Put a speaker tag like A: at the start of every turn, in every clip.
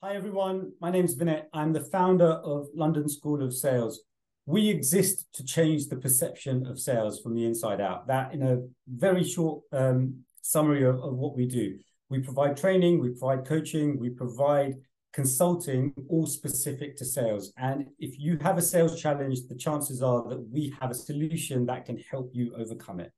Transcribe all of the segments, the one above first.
A: Hi everyone, my name is Vinit. I'm the founder of London School of Sales. We exist to change the perception of sales from the inside out. That in a very short summary of what we do. We provide training, we provide coaching, we provide consulting, all specific to sales. And if you have a sales challenge, the chances are that we have a solution that can help you overcome it.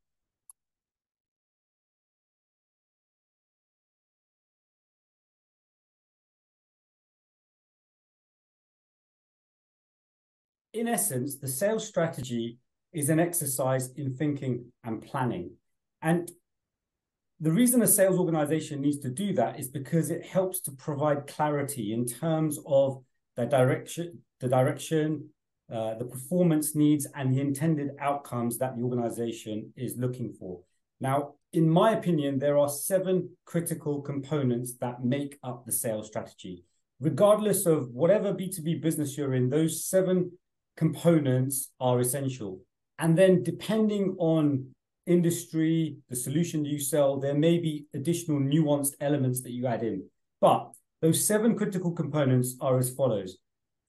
A: In essence, the sales strategy is an exercise in thinking and planning. And the reason a sales organization needs to do that is because it helps to provide clarity in terms of the direction, the performance needs, and the intended outcomes that the organization is looking for. Now, in my opinion, there are 7 critical components that make up the sales strategy. Regardless of whatever B2B business you're in, those 7 components are essential. And then depending on industry, the solution you sell, there may be additional nuanced elements that you add in. But those 7 critical components are as follows.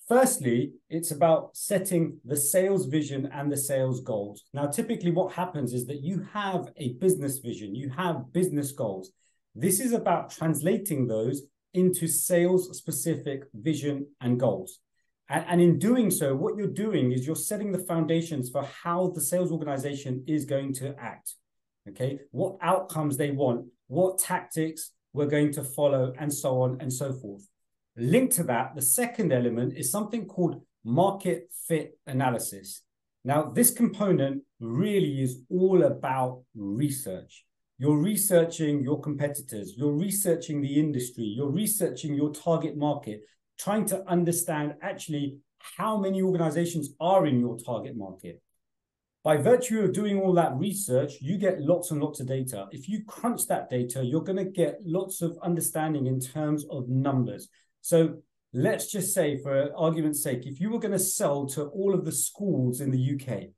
A: Firstly, it's about setting the sales vision and the sales goals. Now, typically what happens is that you have a business vision, you have business goals. This is about translating those into sales-specific vision and goals. And in doing so, what you're doing is you're setting the foundations for how the sales organization is going to act, okay? What outcomes they want, what tactics we're going to follow, and so on and so forth. Linked to that, the second element is something called market fit analysis. Now, this component really is all about research. You're researching your competitors, you're researching the industry, you're researching your target market, trying to understand actually how many organizations are in your target market. By virtue of doing all that research, you get lots and lots of data. If you crunch that data, you're going to get lots of understanding in terms of numbers. So let's just say, for argument's sake, if you were going to sell to all of the schools in the UK,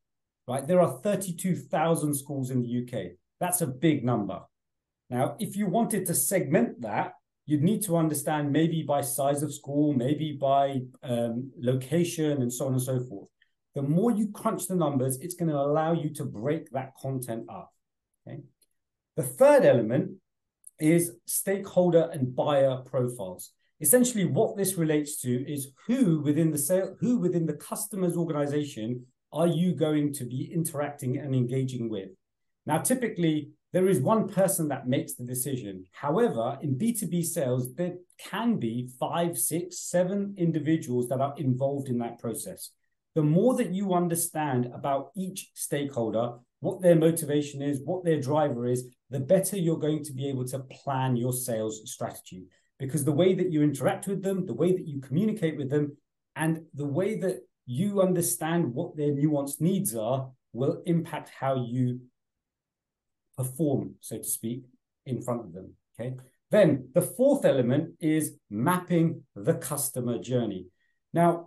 A: right? There are 32,000 schools in the UK. That's a big number. Now, if you wanted to segment that, you'd need to understand maybe by size of school, maybe by location, and so on and so forth. The more you crunch the numbers, it's going to allow you to break that content up. Okay. The third element is stakeholder and buyer profiles. Essentially, what this relates to is who within the customer's organization are you going to be interacting and engaging with. Now, typically, there is one person that makes the decision. However, in B2B sales, there can be 5, 6, 7 individuals that are involved in that process. The more that you understand about each stakeholder, what their motivation is, what their driver is, the better you're going to be able to plan your sales strategy. Because the way that you interact with them, the way that you communicate with them, and the way that you understand what their nuanced needs are will impact how you perform, so to speak, in front of them, okay? Then the fourth element is mapping the customer journey. Now,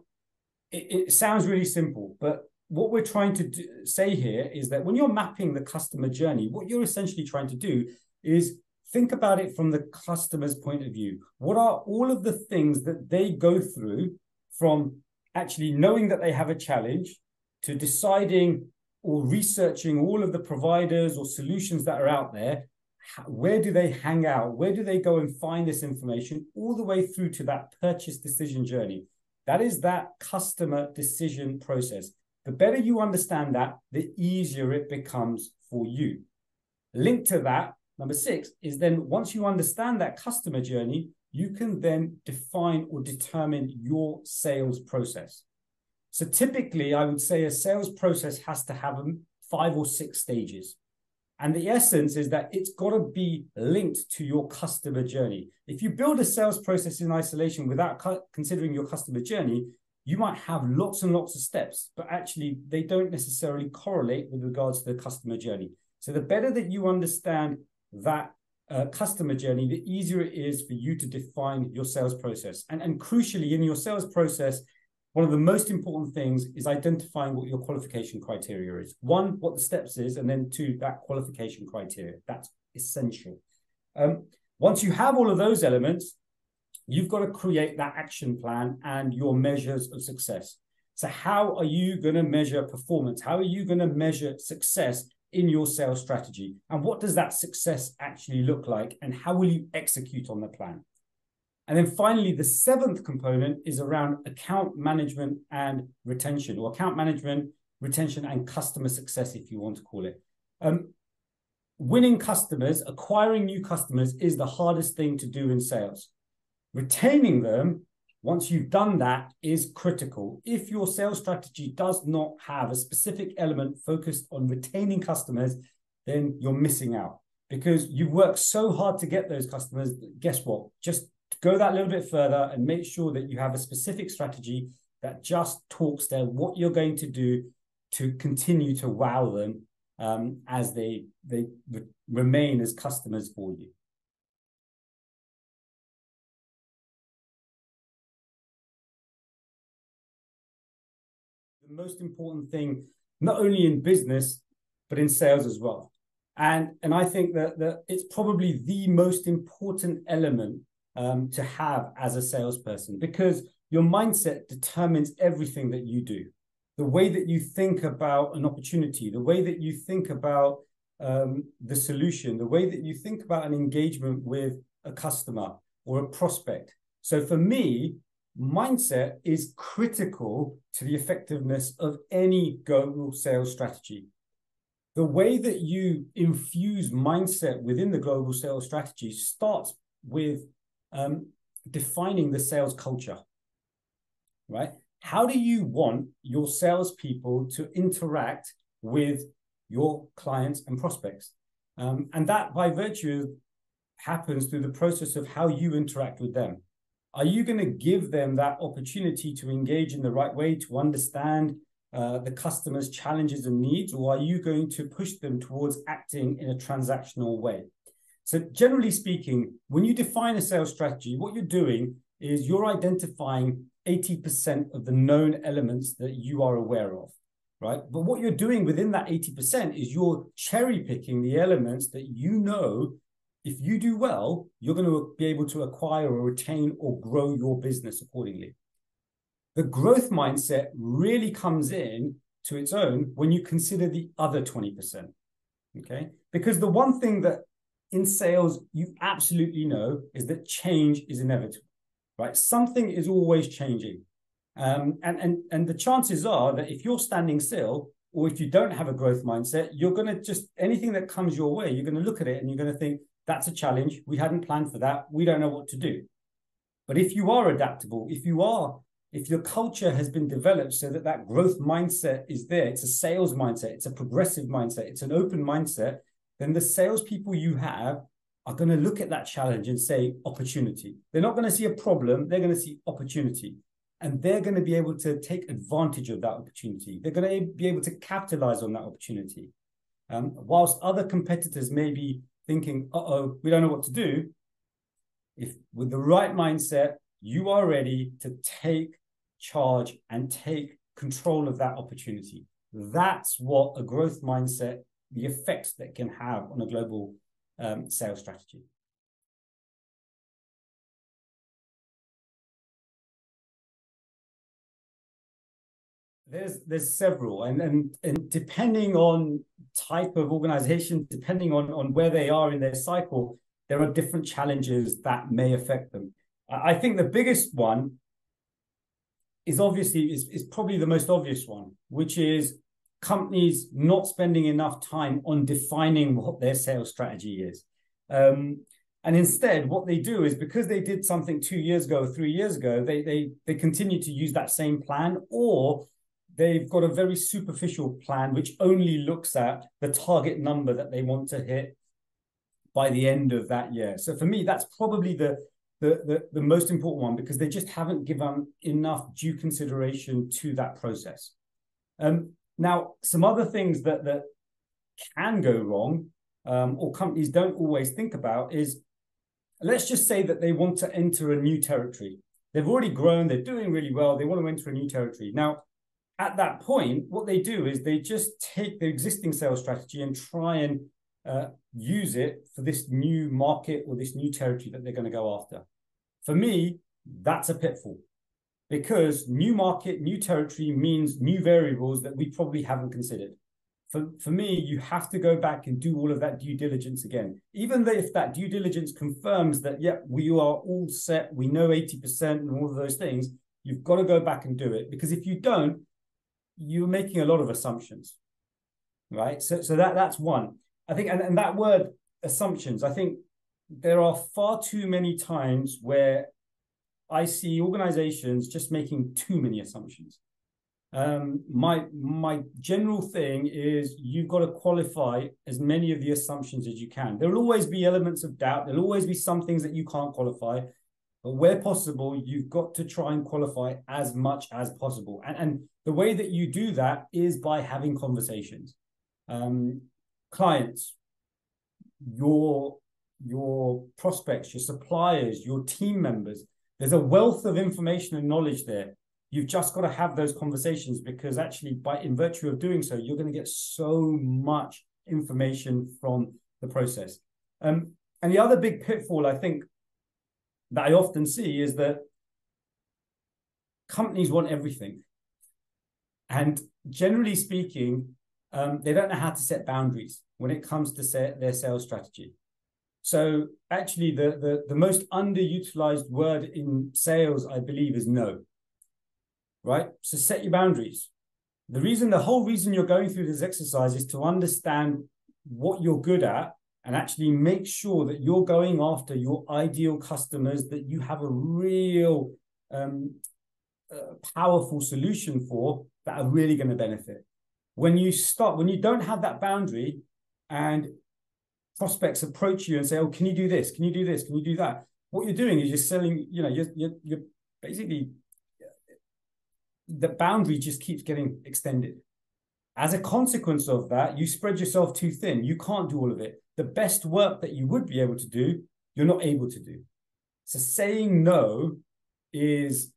A: it sounds really simple, but what we're trying to say here is that when you're mapping the customer journey, what you're essentially trying to do is think about it from the customer's point of view. What are all of the things that they go through from actually knowing that they have a challenge to deciding or researching all of the providers or solutions that are out there? Where do they hang out? Where do they go and find this information? All the way through to that purchase decision journey. That is that customer decision process. The better you understand that, the easier it becomes for you. Linked to that, number 6, is then once you understand that customer journey, you can then define or determine your sales process. So typically, I would say a sales process has to have 5 or 6 stages. And the essence is that it's got to be linked to your customer journey. If you build a sales process in isolation without considering your customer journey, you might have lots and lots of steps, but actually they don't necessarily correlate with regards to the customer journey. So the better that you understand that customer journey, the easier it is for you to define your sales process. And crucially, in your sales process, one of the most important things is identifying what your qualification criteria is. 1, what the steps is, and then 2, that qualification criteria. That's essential. Once you have all of those elements, you've got to create that action plan and your measures of success. So how are you going to measure performance? How are you going to measure success in your sales strategy? And what does that success actually look like? And how will you execute on the plan? And then finally, the seventh component is around account management and retention, or account management, retention, and customer success, if you want to call it. Winning customers, acquiring new customers is the hardest thing to do in sales. Retaining them, once you've done that, is critical. If your sales strategy does not have a specific element focused on retaining customers, then you're missing out, because you've worked so hard to get those customers. Guess what? Just go that little bit further and make sure that you have a specific strategy that just talks to what you're going to do to continue to wow them as they remain as customers for you. The most important thing, not only in business, but in sales as well. And I think that it's probably the most important element to have as a salesperson, because your mindset determines everything that you do. The way that you think about an opportunity, the way that you think about the solution, the way that you think about an engagement with a customer or a prospect. So for me, mindset is critical to the effectiveness of any global sales strategy. The way that you infuse mindset within the global sales strategy starts with defining the sales culture, right? How do you want your salespeople to interact with your clients and prospects? And that, by virtue, happens through the process of how you interact with them. Are you going to give them that opportunity to engage in the right way, to understand the customer's challenges and needs, or are you going to push them towards acting in a transactional way? So generally speaking, when you define a sales strategy, what you're doing is you're identifying 80% of the known elements that you are aware of, right? But what you're doing within that 80% is you're cherry picking the elements that you know, if you do well, you're going to be able to acquire or retain or grow your business accordingly. The growth mindset really comes in to its own when you consider the other 20%, okay? Because the one thing that in sales you absolutely know is that change is inevitable, right? Something is always changing. And the chances are that if you're standing still, or if you don't have a growth mindset, you're going to just, anything that comes your way, you're going to look at it and you're going to think, that's a challenge. We hadn't planned for that. We don't know what to do. But if you are adaptable, if your culture has been developed so that that growth mindset is there, it's a sales mindset, it's a progressive mindset, it's an open mindset, then the salespeople you have are going to look at that challenge and say opportunity. They're not going to see a problem. They're going to see opportunity. And they're going to be able to take advantage of that opportunity. They're going to be able to capitalize on that opportunity. Whilst other competitors may be thinking, uh-oh, we don't know what to do, if with the right mindset, you are ready to take charge and take control of that opportunity. That's what a growth mindset, the effects that can have on a global sales strategy. There's several, and depending on type of organization, depending on where they are in their cycle, there are different challenges that may affect them. I think the biggest one is probably the most obvious one, which is companies not spending enough time on defining what their sales strategy is. And instead, what they do is, because they did something 2 years ago, 3 years ago, they continue to use that same plan, or they've got a very superficial plan which only looks at the target number that they want to hit by the end of that year. So for me, that's probably the most important one, because they just haven't given enough due consideration to that process. Now, some other things that can go wrong, or companies don't always think about, is, let's just say that they want to enter a new territory. They've already grown, they're doing really well, they want to enter a new territory. Now, at that point, what they do is they just take their existing sales strategy and try and use it for this new market or this new territory that they're going to go after. For me, that's a pitfall, because new market, new territory means new variables that we probably haven't considered. For me, you have to go back and do all of that due diligence again. Even if that due diligence confirms that, yeah, we are all set, we know 80% and all of those things, you've got to go back and do it. Because if you don't, you're making a lot of assumptions, right? So that's one. I think, and that word assumptions, I think there are far too many times where I see organizations just making too many assumptions. My general thing is you've got to qualify as many of the assumptions as you can. There'll always be elements of doubt. There'll always be some things that you can't qualify, but where possible, you've got to try and qualify as much as possible. And the way that you do that is by having conversations. Clients, your prospects, your suppliers, your team members, there's a wealth of information and knowledge there. You've just got to have those conversations, because actually, in virtue of doing so, you're going to get so much information from the process. And the other big pitfall, I think, that I often see is that companies want everything. And generally speaking, they don't know how to set boundaries when it comes to set their sales strategy. So actually, the most underutilized word in sales, I believe, is no. Right? So set your boundaries. The whole reason you're going through this exercise is to understand what you're good at and actually make sure that you're going after your ideal customers that you have a real powerful solution for, that are really going to benefit. When you don't have that boundary and prospects approach you and say, oh, can you do this? Can you do this? Can you do that? What you're doing is you're selling, you're basically, the boundary just keeps getting extended. As a consequence of that, you spread yourself too thin. You can't do all of it. The best work that you would be able to do, you're not able to do. So saying no is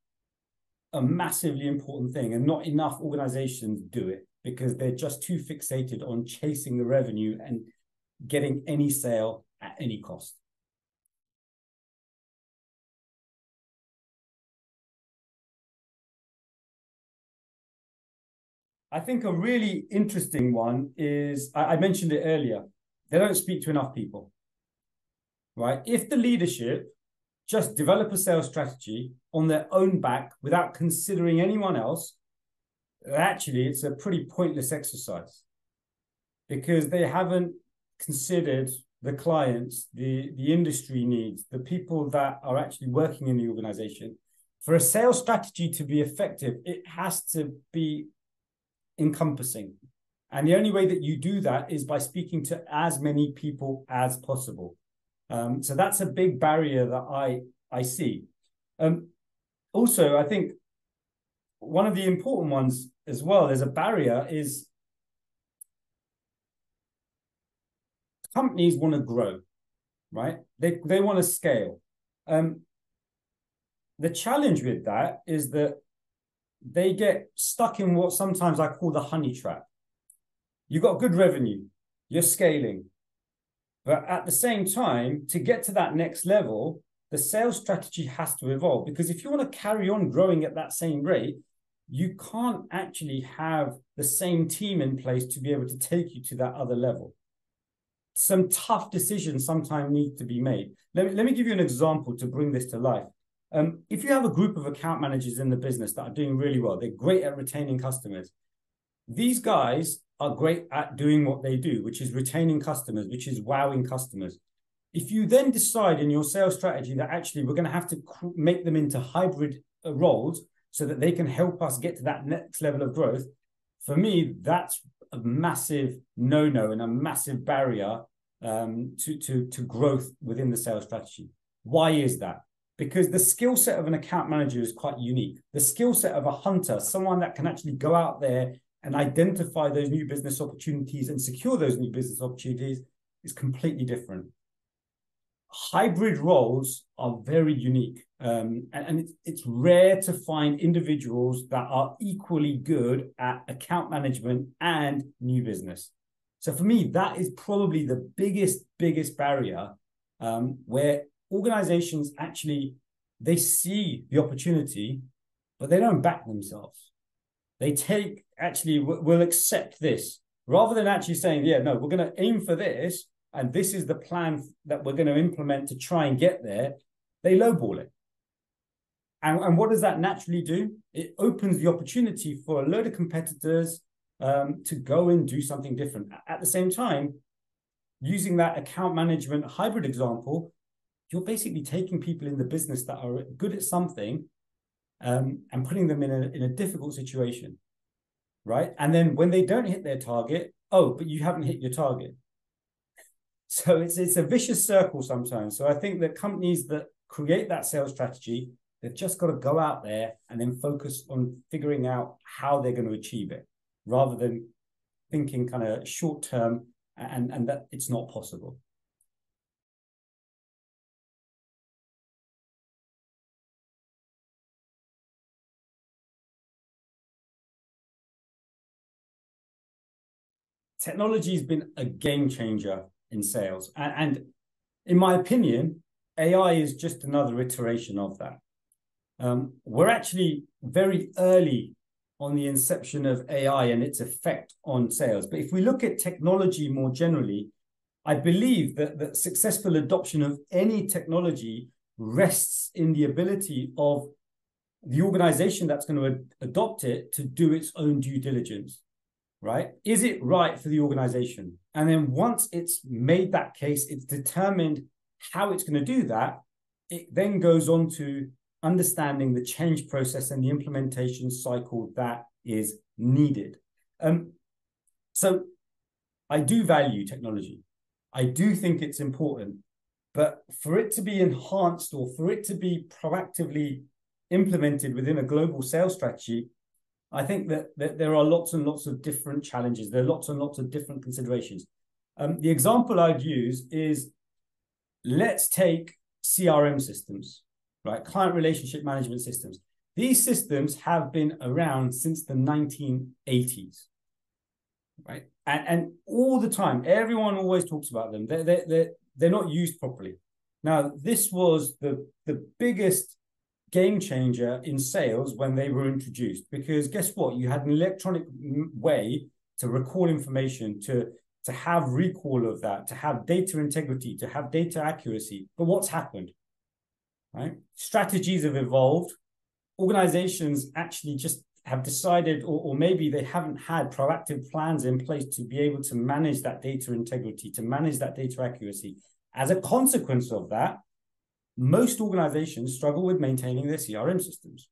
A: a massively important thing, and not enough organizations do it because they're just too fixated on chasing the revenue and getting any sale at any cost. I think a really interesting one is, I mentioned it earlier, they don't speak to enough people, right? If the leadership just develop a sales strategy on their own back without considering anyone else, actually, it's a pretty pointless exercise, because they haven't considered the clients, the industry needs, the people that are actually working in the organization. For a sales strategy to be effective, it has to be encompassing. And the only way that you do that is by speaking to as many people as possible. So that's a big barrier that I see. Also, I think one of the important ones as well as a barrier is companies want to grow, right? They want to scale. The challenge with that is that they get stuck in what sometimes I call the honey trap. You've got good revenue, you're scaling, but at the same time, to get to that next level, the sales strategy has to evolve, because if you want to carry on growing at that same rate, you can't actually have the same team in place to be able to take you to that other level. Some tough decisions sometimes need to be made. Let me give you an example to bring this to life. If you have a group of account managers in the business that are doing really well, they're great at retaining customers. These guys are great at doing what they do, which is retaining customers, which is wowing customers. If you then decide in your sales strategy that actually we're going to have to make them into hybrid roles so that they can help us get to that next level of growth, for me, that's a massive no-no and a massive barrier to growth within the sales strategy. Why is that? Because the skill set of an account manager is quite unique. The skill set of a hunter, someone that can actually go out there and identify those new business opportunities and secure those new business opportunities, is completely different. Hybrid roles are very unique. And it's rare to find individuals that are equally good at account management and new business. So for me, that is probably the biggest barrier where organizations actually they see the opportunity, but they don't back themselves. They take, actually, we'll accept this, rather than actually saying, yeah, no, we're going to aim for this, and this is the plan that we're going to implement to try and get there. They lowball it. And what does that naturally do? It opens the opportunity for a load of competitors to go and do something different. At the same time, using that account management hybrid example, you're basically taking people in the business that are good at something and putting them in a difficult situation, right? And then when they don't hit their target, oh, but you haven't hit your target. So it's a vicious circle sometimes. So I think that companies that create that sales strategy, they've just got to go out there and then focus on figuring out how they're going to achieve it, rather than thinking kind of short term and that it's not possible. Technology has been a game changer in sales. And in my opinion, AI is just another iteration of that. We're actually very early on the inception of AI and its effect on sales. But if we look at technology more generally, I believe that successful adoption of any technology rests in the ability of the organization that's going to adopt it to do its own due diligence, right? Is it right for the organization? And then once it's made that case, it's determined how it's going to do that, it then goes on to understanding the change process and the implementation cycle that is needed. So I do value technology. I do think it's important, but for it to be enhanced or for it to be proactively implemented within a global sales strategy, I think that there are lots and lots of different challenges. There are lots and lots of different considerations. The example I'd use is, let's take CRM systems, right? Client relationship management systems. These systems have been around since the 1980s, right? And all the time, everyone always talks about them. They're not used properly. Now, this was the biggest game changer in sales when they were introduced, because guess what? You had an electronic way to record information, to have recall of that, to have data integrity, to have data accuracy. But what's happened, right? Strategies have evolved. Organizations actually just have decided, or maybe they haven't had proactive plans in place to be able to manage that data integrity, to manage that data accuracy. As a consequence of that, most organizations struggle with maintaining their CRM systems,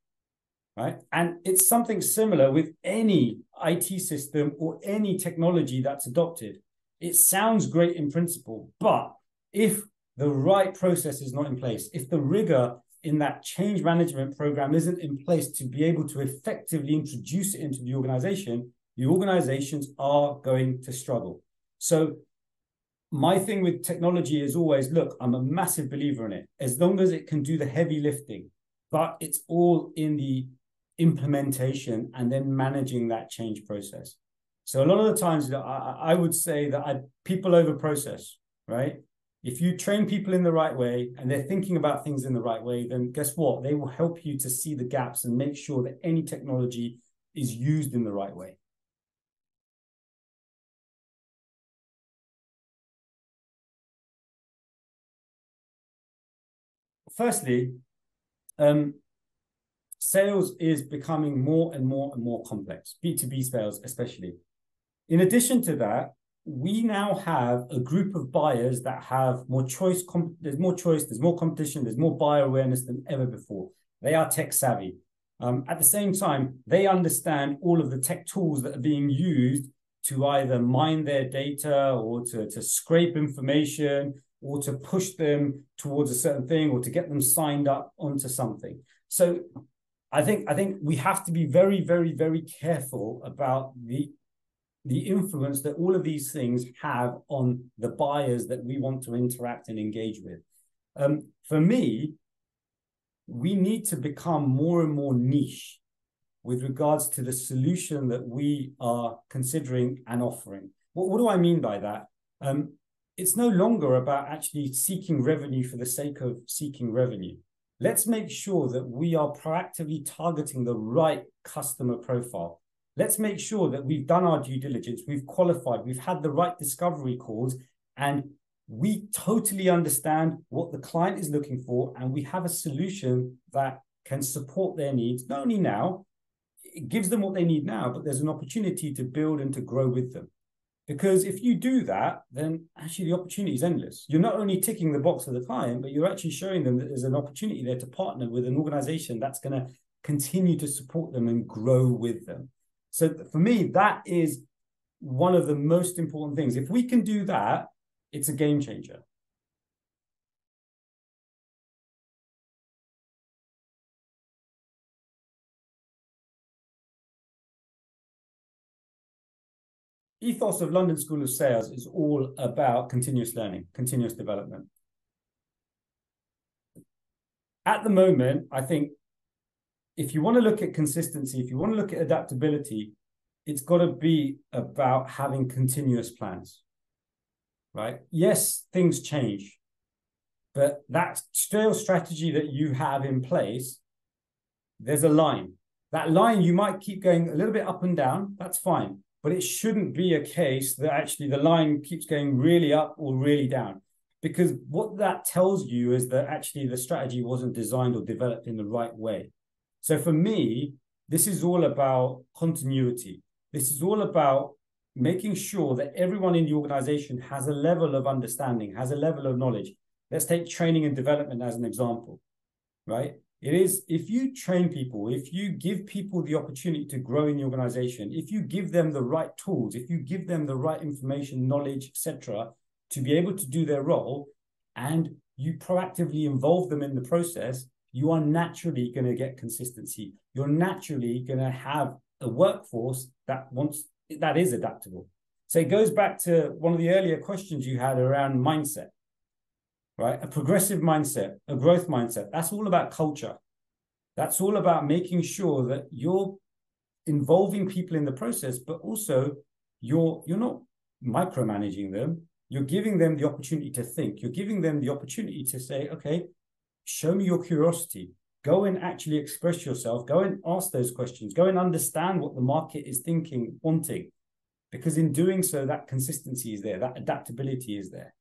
A: right? And it's something similar with any IT system or any technology that's adopted. It sounds great in principle, but if the right process is not in place, if the rigor in that change management program isn't in place to be able to effectively introduce it into the organizations are going to struggle. So my thing with technology is always, look, I'm a massive believer in it, as long as it can do the heavy lifting, but it's all in the implementation and then managing that change process. So a lot of the times I would say that people over process, right? If you train people in the right way and they're thinking about things in the right way, then guess what? They will help you to see the gaps and make sure that any technology is used in the right way. Firstly, sales is becoming more and more and more complex, B2B sales especially. In addition to that, we now have a group of buyers that have more choice. There's more choice, there's more competition, there's more buyer awareness than ever before. They are tech savvy. At the same time, they understand all of the tech tools that are being used to either mine their data or to scrape information or to push them towards a certain thing or to get them signed up onto something. So I think we have to be very, very, very careful about the influence that all of these things have on the buyers that we want to interact and engage with. For me, we need to become more and more niche with regards to the solution that we are considering and offering. What do I mean by that? It's no longer about actually seeking revenue for the sake of seeking revenue. Let's make sure that we are proactively targeting the right customer profile. Let's make sure that we've done our due diligence, we've qualified, we've had the right discovery calls, and we totally understand what the client is looking for, and we have a solution that can support their needs, not only now, it gives them what they need now, but there's an opportunity to build and to grow with them. Because if you do that, then actually the opportunity is endless. You're not only ticking the box of the client, but you're actually showing them that there's an opportunity there to partner with an organization that's going to continue to support them and grow with them. So for me, that is one of the most important things. If we can do that, it's a game changer. Ethos of London School of Sales is all about continuous learning, continuous development. At the moment, I think if you want to look at consistency, if you want to look at adaptability, it's got to be about having continuous plans, right? Yes, things change, but that sales strategy that you have in place, there's a line. That line, you might keep going a little bit up and down, that's fine. But it shouldn't be a case that actually the line keeps going really up or really down. Because what that tells you is that actually the strategy wasn't designed or developed in the right way. So for me, this is all about continuity. This is all about making sure that everyone in the organization has a level of understanding, has a level of knowledge. Let's take training and development as an example, right? It is, if you train people, if you give people the opportunity to grow in the organization, if you give them the right tools, if you give them the right information, knowledge, etc., to be able to do their role, and you proactively involve them in the process, you are naturally going to get consistency. You're naturally going to have a workforce that is adaptable. So it goes back to one of the earlier questions you had around mindset. Right? A progressive mindset, a growth mindset, that's all about culture. That's all about making sure that you're involving people in the process, but also you're not micromanaging them. You're giving them the opportunity to think. You're giving them the opportunity to say, okay, show me your curiosity. Go and actually express yourself. Go and ask those questions. Go and understand what the market is thinking, wanting. Because in doing so, that consistency is there, that adaptability is there.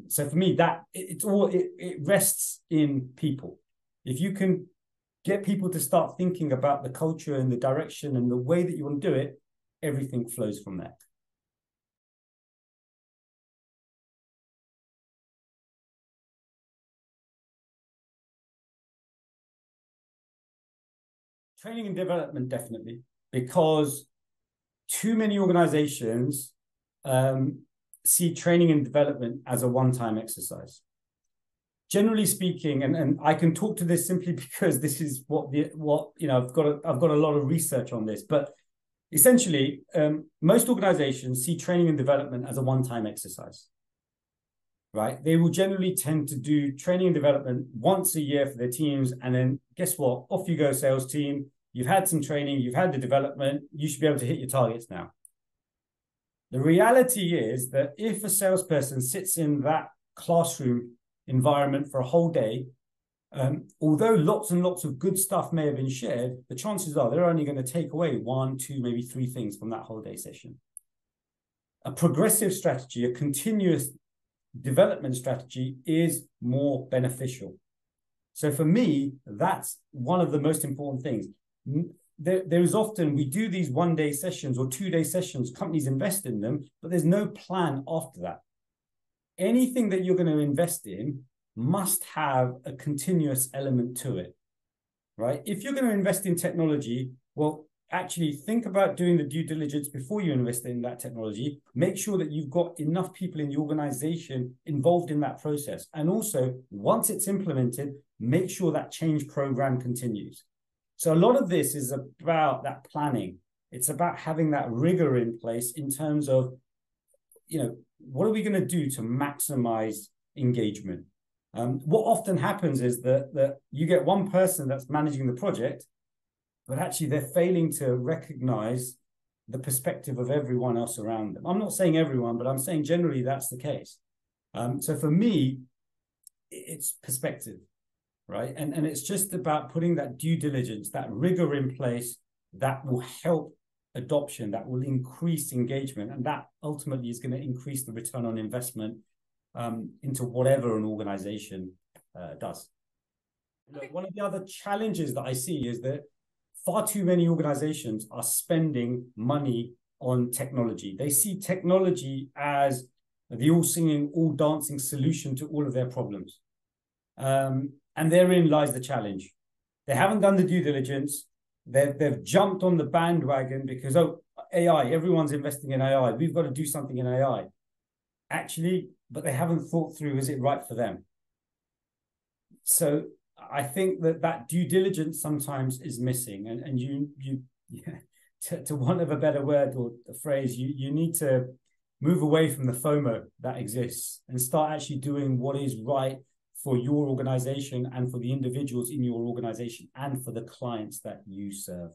A: So for me, that it rests in people. If you can get people to start thinking about the culture and the direction and the way that you want to do it, everything flows from there. Training and development, definitely, because too many organizations see training and development as a one-time exercise. Generally speaking, and I can talk to this simply because this is what I've got a lot of research on this, but essentially, most organizations see training and development as a one-time exercise, right? They will generally tend to do training and development once a year for their teams, and then guess what? Off you go, sales team. You've had some training, you've had the development, you should be able to hit your targets now. The reality is that if a salesperson sits in that classroom environment for a whole day, although lots and lots of good stuff may have been shared, the chances are they're only going to take away 1, 2, maybe 3 things from that whole day session. A progressive strategy, a continuous development strategy is more beneficial. So for me, that's one of the most important things. There is often, we do these 1-day sessions or 2-day sessions, companies invest in them, but there's no plan after that. Anything that you're going to invest in must have a continuous element to it, right? If you're going to invest in technology, well, actually think about doing the due diligence before you invest in that technology. Make sure that you've got enough people in the organization involved in that process. And also, once it's implemented, make sure that change program continues. So a lot of this is about that planning. It's about having that rigor in place in terms of, what are we going to do to maximize engagement? What often happens is that you get one person that's managing the project, but actually they're failing to recognize the perspective of everyone else around them. I'm not saying everyone, but I'm saying generally that's the case. So for me, it's perspective. right? And it's just about putting that due diligence, that rigor in place that will help adoption, that will increase engagement, and that ultimately is going to increase the return on investment into whatever an organization does. Okay. One of the other challenges that I see is that far too many organizations are spending money on technology. They see technology as the all singing, all dancing solution to all of their problems. And therein lies the challenge. They haven't done the due diligence. They've jumped on the bandwagon because, oh, AI, everyone's investing in AI. We've got to do something in AI. Actually, but they haven't thought through, is it right for them? So I think that due diligence sometimes is missing. And you to want of a better word or a phrase, you need to move away from the FOMO that exists and start actually doing what is right for your organization and for the individuals in your organization and for the clients that you serve.